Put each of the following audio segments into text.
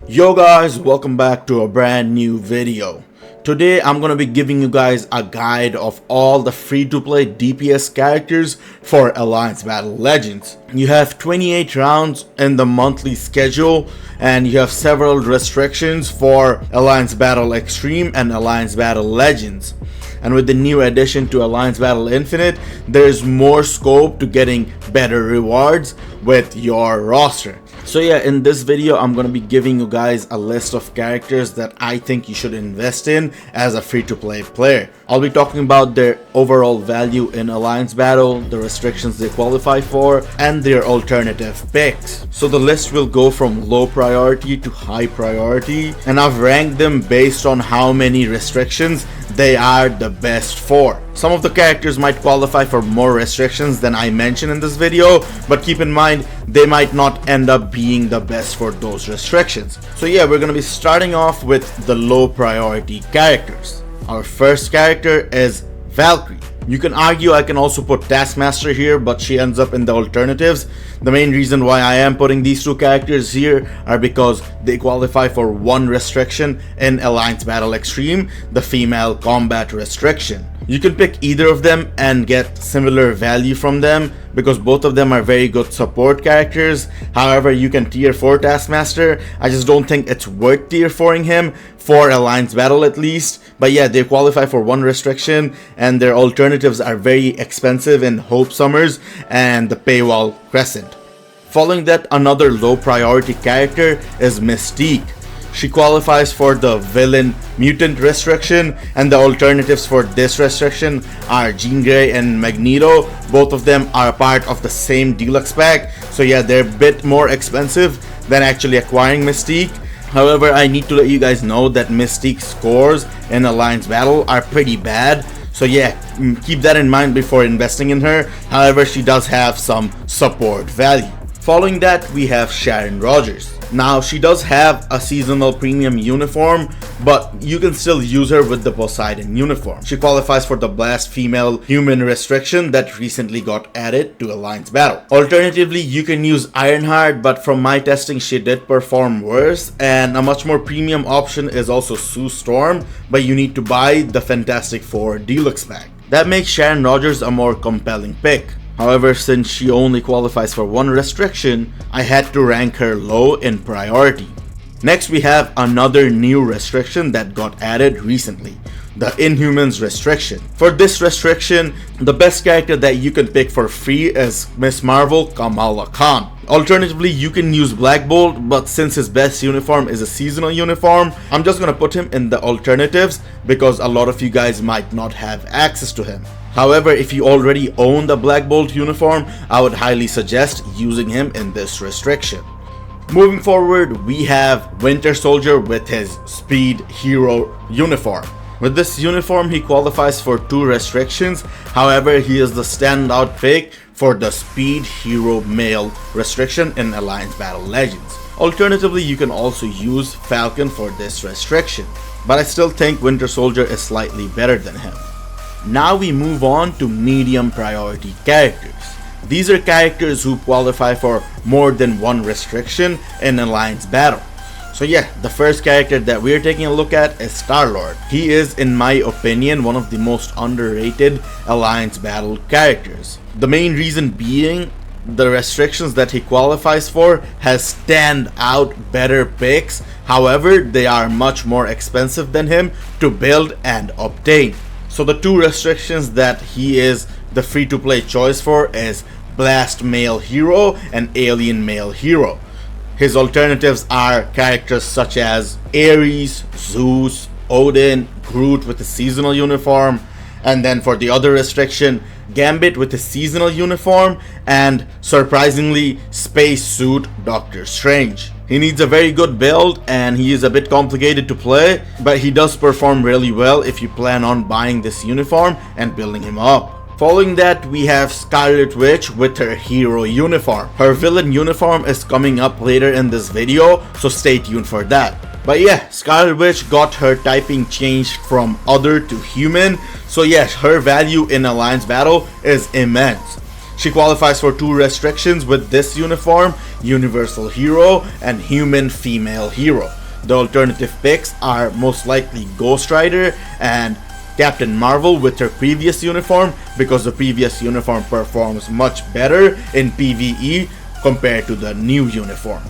Yo guys, welcome back to a brand new video. Today I'm going to be giving you guys a guide of all the free-to-play DPS characters for Alliance Battle Legends. You have 28 rounds in the monthly schedule and you have several restrictions for Alliance Battle Extreme and Alliance Battle Legends. And with the new addition to Alliance Battle Infinite, there's more scope to getting better rewards with your roster. So yeah, in this video, I'm going to be giving you guys a list of characters that I think you should invest in as a free-to-play player. I'll be talking about their overall value in Alliance Battle, the restrictions they qualify for, and their alternative picks. So the list will go from low priority to high priority, and I've ranked them based on how many restrictions they are the best for. Some of the characters might qualify for more restrictions than I mentioned in this video, but keep in mind they might not end up being the best for those restrictions. So yeah, we're going to be starting off with the low priority characters. Our first character is Valkyrie. You can argue I can also put Taskmaster here, but she ends up in the alternatives. The main reason why I am putting these two characters here are because they qualify for one restriction in Alliance Battle Extreme, the female combat restriction. You can pick either of them and get similar value from them because both of them are very good support characters. However, you can tier 4 Taskmaster. I just don't think it's worth tier 4ing him for Alliance Battle at least. But yeah, they qualify for one restriction and their alternatives are very expensive in Hope Summers and the Paywall Crescent. Following that, another low priority character is Mystique. She qualifies for the Villain Mutant restriction, and the alternatives for this restriction are Jean Grey and Magneto. Both of them are part of the same deluxe pack, so yeah, they're a bit more expensive than actually acquiring Mystique. However, I need to let you guys know that Mystique's scores in Alliance Battle are pretty bad. So yeah, keep that in mind before investing in her. However, she does have some support value. Following that, we have Sharon Rogers. Now, she does have a seasonal premium uniform, but you can still use her with the Poseidon uniform. She qualifies for the Blast Female Human restriction that recently got added to Alliance Battle. Alternatively, you can use Ironheart, but from my testing, she did perform worse. And a much more premium option is also Sue Storm, but you need to buy the Fantastic Four Deluxe pack. That makes Sharon Rogers a more compelling pick. However, since she only qualifies for one restriction, I had to rank her low in priority. Next, we have another new restriction that got added recently, the Inhumans restriction. For this restriction, the best character that you can pick for free is Miss Marvel Kamala Khan. Alternatively, you can use Black Bolt, but since his best uniform is a seasonal uniform, I'm just gonna put him in the alternatives because a lot of you guys might not have access to him. However, if you already own the Black Bolt uniform, I would highly suggest using him in this restriction. Moving forward, we have Winter Soldier with his Speed Hero uniform. With this uniform, he qualifies for two restrictions. However, he is the standout pick for the Speed Hero Male restriction in Alliance Battle Legends. Alternatively, you can also use Falcon for this restriction, but I still think Winter Soldier is slightly better than him. Now we move on to medium priority characters. These are characters who qualify for more than one restriction in Alliance Battle. So yeah, the first character that we're taking a look at is Star-Lord. He is, in my opinion, one of the most underrated Alliance Battle characters. The main reason being the restrictions that he qualifies for has stand out better picks. However, they are much more expensive than him to build and obtain. So the two restrictions that he is the free-to-play choice for is Blast Male Hero and Alien Male Hero. His alternatives are characters such as Ares, Zeus, Odin, Groot with a seasonal uniform, and then for the other restriction, Gambit with a seasonal uniform, and surprisingly, Spacesuit Doctor Strange. He needs a very good build and he is a bit complicated to play, but he does perform really well if you plan on buying this uniform and building him up. Following that, we have Scarlet Witch with her hero uniform. Her villain uniform is coming up later in this video, so stay tuned for that. But yeah, Scarlet Witch got her typing changed from other to human, so yes, her value in Alliance Battle is immense. She qualifies for 2 restrictions with this uniform: Universal Hero and Human Female Hero. The alternative picks are most likely Ghost Rider and Captain Marvel with her previous uniform, because the previous uniform performs much better in PvE compared to the new uniform.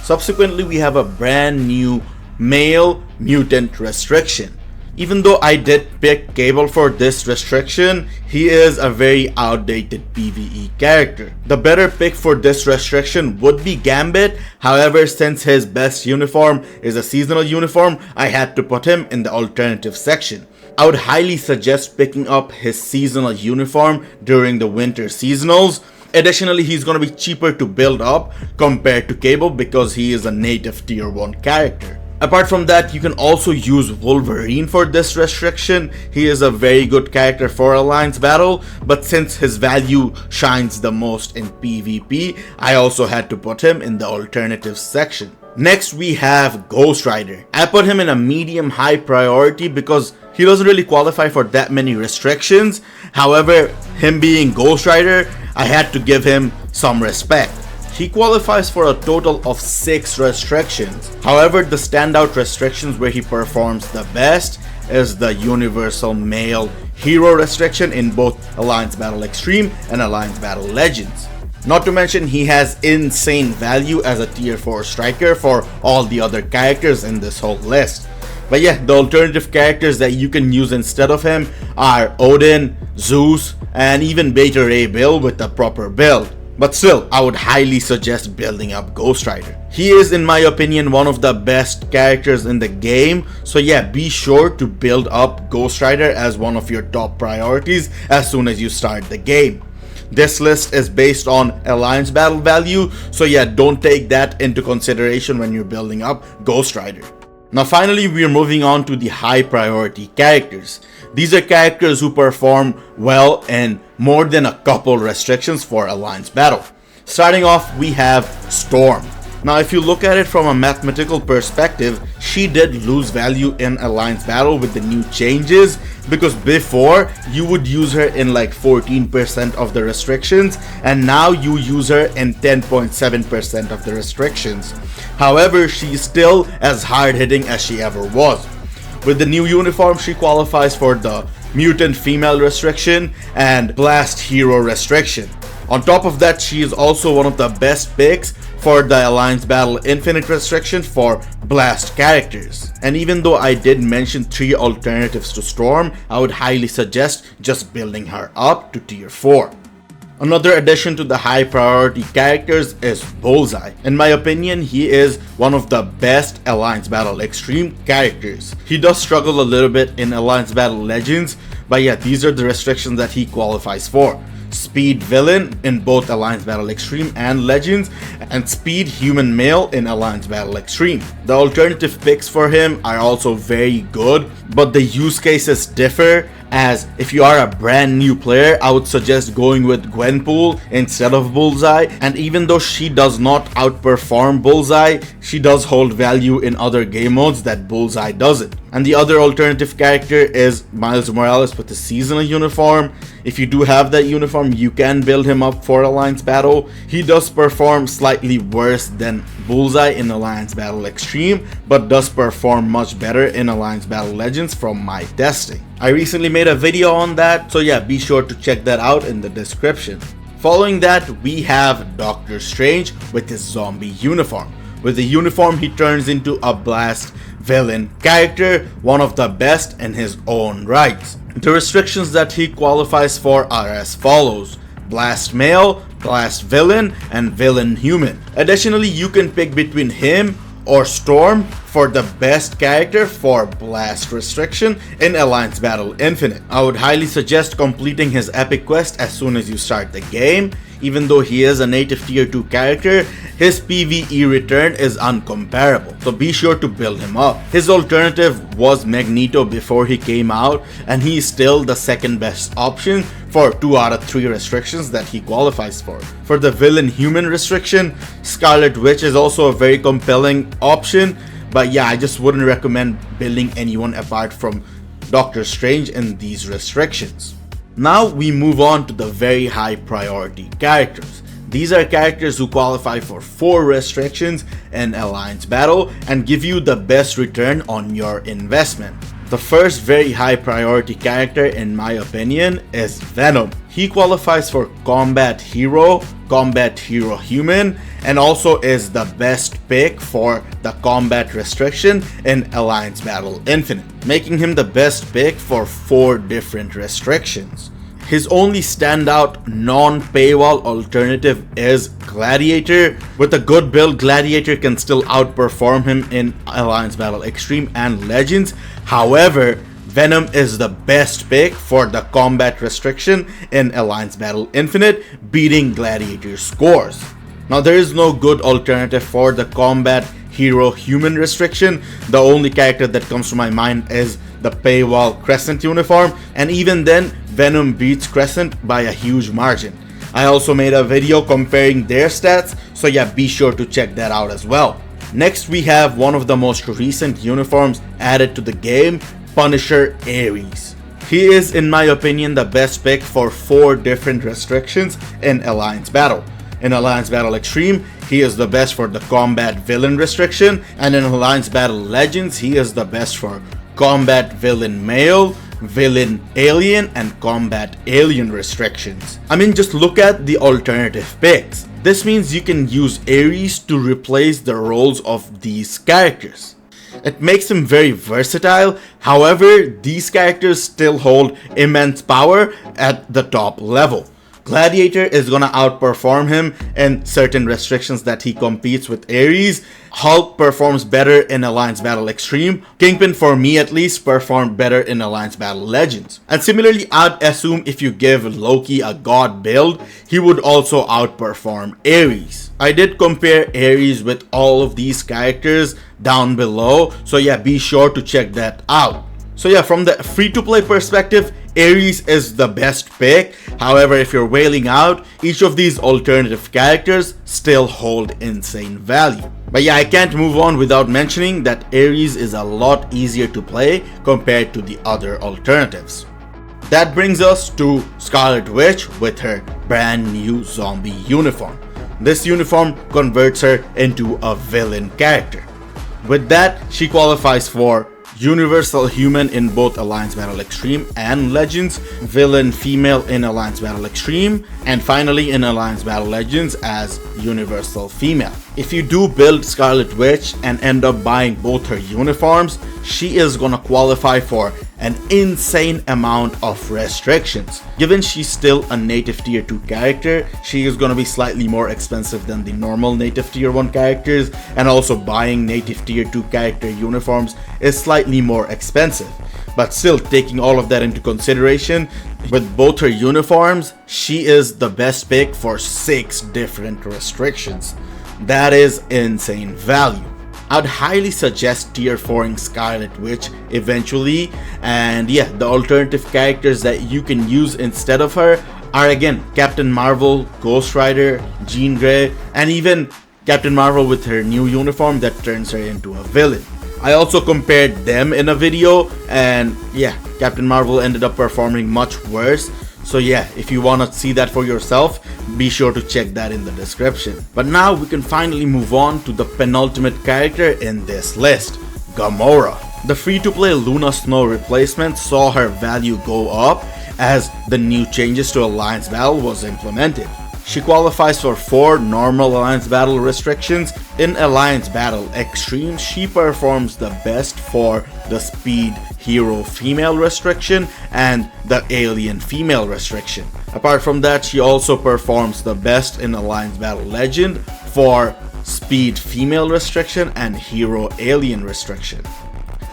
Subsequently, we have a brand new male mutant restriction. Even though I did pick Cable for this restriction, he is a very outdated PvE character. The better pick for this restriction would be Gambit. However, since his best uniform is a seasonal uniform, I had to put him in the alternative section. I would highly suggest picking up his seasonal uniform during the winter seasonals. Additionally, he's going to be cheaper to build up compared to Cable because he is a native tier 1 character. Apart from that, you can also use Wolverine for this restriction. He is a very good character for Alliance Battle, but since his value shines the most in PvP, I also had to put him in the alternative section. Next, we have Ghost Rider. I put him in a medium high priority because he doesn't really qualify for that many restrictions. However, him being Ghost Rider, I had to give him some respect. He qualifies for a total of 6 restrictions. However, the standout restrictions where he performs the best is the Universal Male Hero restriction in both Alliance Battle Extreme and Alliance Battle Legends. Not to mention, he has insane value as a tier 4 striker for all the other characters in this whole list. But yeah, the alternative characters that you can use instead of him are Odin, Zeus, and even Beta Ray Bill with the proper build. But still, I would highly suggest building up Ghost Rider. He is, in my opinion, one of the best characters in the game. So yeah, be sure to build up Ghost Rider as one of your top priorities as soon as you start the game. This list is based on Alliance Battle value, so yeah, don't take that into consideration when you're building up Ghost Rider. Now finally, we are moving on to the high priority characters. These are characters who perform well in more than a couple restrictions for Alliance Battle. Starting off, we have Storm. Now if you look at it from a mathematical perspective, she did lose value in Alliance Battle with the new changes, because before you would use her in like 14% of the restrictions, and now you use her in 10.7% of the restrictions. However, she's still as hard hitting as she ever was. With the new uniform, she qualifies for the Mutant Female restriction and Blast Hero restriction. On top of that, she is also one of the best picks for the Alliance Battle Infinite restriction for Blast characters. And even though I did mention 3 alternatives to Storm, I would highly suggest just building her up to tier 4. Another addition to the high priority characters is Bullseye. In my opinion, he is one of the best Alliance Battle Extreme characters. He does struggle a little bit in Alliance Battle Legends, but yeah, these are the restrictions that he qualifies for. Speed Villain in both Alliance Battle Extreme and Legends, and Speed Human Male in Alliance Battle Extreme. The alternative picks for him are also very good, but the use cases differ, as if you are a brand new player, I would suggest going with Gwenpool instead of Bullseye, and even though she does not outperform Bullseye, she does hold value in other game modes that Bullseye doesn't. And the other alternative character is Miles Morales with the seasonal uniform. If you do have that uniform, you can build him up for Alliance Battle. He does perform slightly worse than Bullseye in Alliance Battle Extreme, but does perform much better in Alliance Battle Legends from my testing. I recently made a video on that, so yeah, be sure to check that out in the description. Following that, we have Doctor Strange with his zombie uniform. With the uniform, he turns into a Blast villain character, one of the best in his own rights. The restrictions that he qualifies for are as follows: Blast Male, Blast Villain, and Villain Human. Additionally, you can pick between him or Storm for the best character for Blast restriction in Alliance Battle Infinite. I would highly suggest completing his epic quest as soon as you start the game. Even though he is a native tier 2 character, his PvE return is uncomparable, so be sure to build him up. His alternative was Magneto before he came out, and he is still the second best option for 2 out of 3 restrictions that he qualifies for. For the Villain Human restriction, Scarlet Witch is also a very compelling option, but yeah, I just wouldn't recommend building anyone apart from Doctor Strange in these restrictions. Now we move on to the very high priority characters. These are characters who qualify for 4 restrictions in Alliance Battle and give you the best return on your investment. The first very high priority character in my opinion is Venom. He qualifies for Combat Hero Human, and also is the best pick for the combat restriction in Alliance Battle Infinite, making him the best pick for 4 different restrictions. His only standout non-paywall alternative is Gladiator. With a good build, Gladiator can still outperform him in Alliance Battle Extreme and Legends. However, Venom is the best pick for the combat restriction in Alliance Battle Infinite, beating Gladiator's scores. Now there is no good alternative for the Combat Hero Human restriction. The only character that comes to my mind is the paywall Crescent uniform, and even then Venom beats Crescent by a huge margin. I also made a video comparing their stats, so yeah, be sure to check that out as well. Next we have one of the most recent uniforms added to the game, Punisher Ares. He is in my opinion the best pick for 4 different restrictions in Alliance Battle. In Alliance Battle Extreme, he is the best for the Combat Villain restriction, and in Alliance Battle Legends, he is the best for Combat Villain Male, Villain Alien, and Combat Alien restrictions. I mean, just look at the alternative picks. This means you can use Ares to replace the roles of these characters. It makes him very versatile. However, these characters still hold immense power at the top level. Gladiator is gonna outperform him in certain restrictions that he competes with Ares. Hulk performs better in Alliance Battle Extreme. Kingpin, for me at least, performed better in Alliance Battle Legends. And similarly, I'd assume if you give Loki a god build, he would also outperform Ares. I did compare Ares with all of these characters down below, so yeah, be sure to check that out. So yeah, from the free-to-play perspective, Ares is the best pick. However, if you're wailing out, each of these alternative characters still hold insane value. But yeah, I can't move on without mentioning that Ares is a lot easier to play compared to the other alternatives. That brings us to Scarlet Witch with her brand new zombie uniform. This uniform converts her into a villain character. With that, she qualifies for Universal Human in both Alliance Battle Extreme and Legends, Villain Female in Alliance Battle Extreme, and finally in Alliance Battle Legends as Universal Female. If you do build Scarlet Witch and end up buying both her uniforms, she is gonna qualify for an insane amount of restrictions. Given she's still a native tier 2 character, she is gonna be slightly more expensive than the normal native tier 1 characters, and also buying native tier 2 character uniforms is slightly more expensive. But still, taking all of that into consideration, with both her uniforms, she is the best pick for 6 different restrictions. That is insane value. I'd highly suggest tier 4ing Scarlet Witch eventually, and yeah, the alternative characters that you can use instead of her are again Captain Marvel, Ghost Rider, Jean Grey, and even Captain Marvel with her new uniform that turns her into a villain. I also compared them in a video, and yeah, Captain Marvel ended up performing much worse. So yeah, if you wanna see that for yourself, be sure to check that in the description. But now we can finally move on to the penultimate character in this list, Gamora. The free-to-play Luna Snow replacement saw her value go up as the new changes to Alliance Battle was implemented. She qualifies for 4 normal Alliance Battle restrictions. In Alliance Battle Extreme, she performs the best for the Speed Hero Female restriction and the Alien Female restriction. Apart from that, she also performs the best in Alliance Battle Legend for Speed Female restriction and Hero Alien restriction.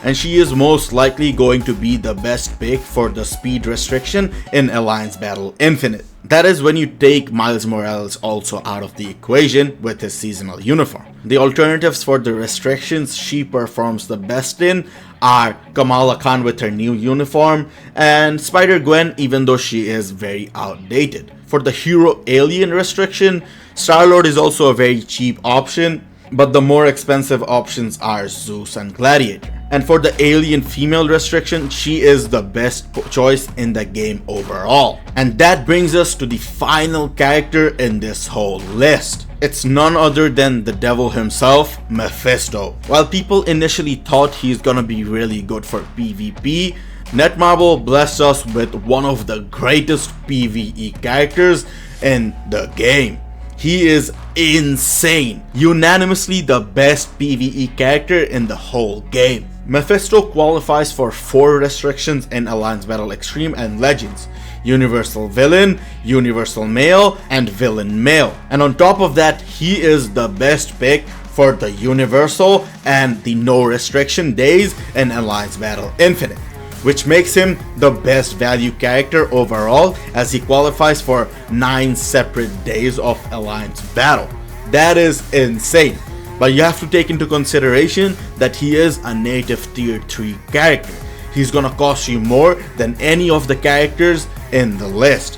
And she is most likely going to be the best pick for the speed restriction in Alliance Battle Infinite. That is when you take Miles Morales also out of the equation with his seasonal uniform. The alternatives for the restrictions she performs the best in are Kamala Khan with her new uniform and Spider-Gwen, even though she is very outdated. For the Hero Alien restriction, Star-Lord is also a very cheap option, but the more expensive options are Zeus and Gladiator. And for the alien female restriction, she is the best choice in the game overall. And that brings us to the final character in this whole list. It's none other than the devil himself, Mephisto. While people initially thought he's gonna be really good for PvP, Netmarble blessed us with one of the greatest PvE characters in the game. He is insane. Unanimously the best PvE character in the whole game. Mephisto qualifies for 4 restrictions in Alliance Battle Extreme and Legends: Universal Villain, Universal Male, and Villain Male. And on top of that, he is the best pick for the Universal and the no restriction days in Alliance Battle Infinite, which makes him the best value character overall, as he qualifies for 9 separate days of Alliance Battle. That is insane. But you have to take into consideration that he is a native tier 3 character. He's gonna cost you more than any of the characters in the list.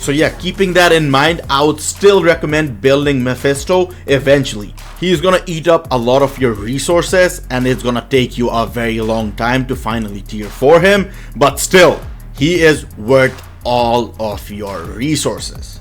So yeah, keeping that in mind, I would still recommend building Mephisto eventually. He's gonna eat up a lot of your resources and it's gonna take you a very long time to finally tier 4 him, but still, he is worth all of your resources.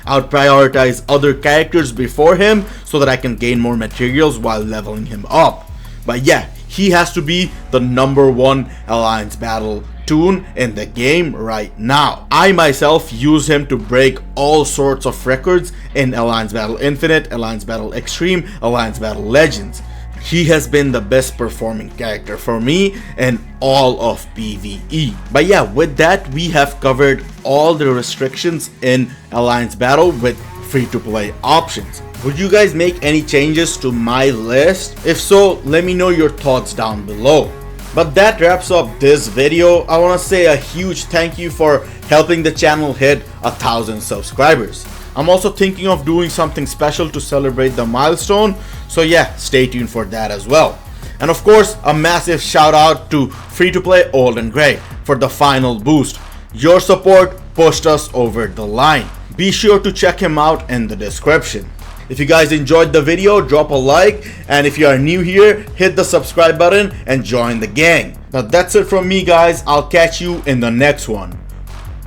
I would prioritize other characters before him so that I can gain more materials while leveling him up. But yeah, he has to be the #1 Alliance Battle toon in the game right now. I myself use him to break all sorts of records in Alliance Battle Infinite, Alliance Battle Extreme, Alliance Battle Legends. He has been the best performing character for me in all of PvE. But yeah, with that, we have covered all the restrictions in Alliance Battle with free-to-play options. Would you guys make any changes to my list? If so, let me know your thoughts down below. But that wraps up this video. I want to say a huge thank you for helping the channel hit 1,000 subscribers. I'm also thinking of doing something special to celebrate the milestone, so yeah, stay tuned for that as well. And of course, a massive shout out to Free-to-Play Old and Grey for the final boost. Your support pushed us over the line. Be sure to check him out in the description. If you guys enjoyed the video, drop a like, and if you are new here, hit the subscribe button and join the gang. Now that's it from me, guys. I'll catch you in the next one.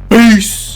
Peace!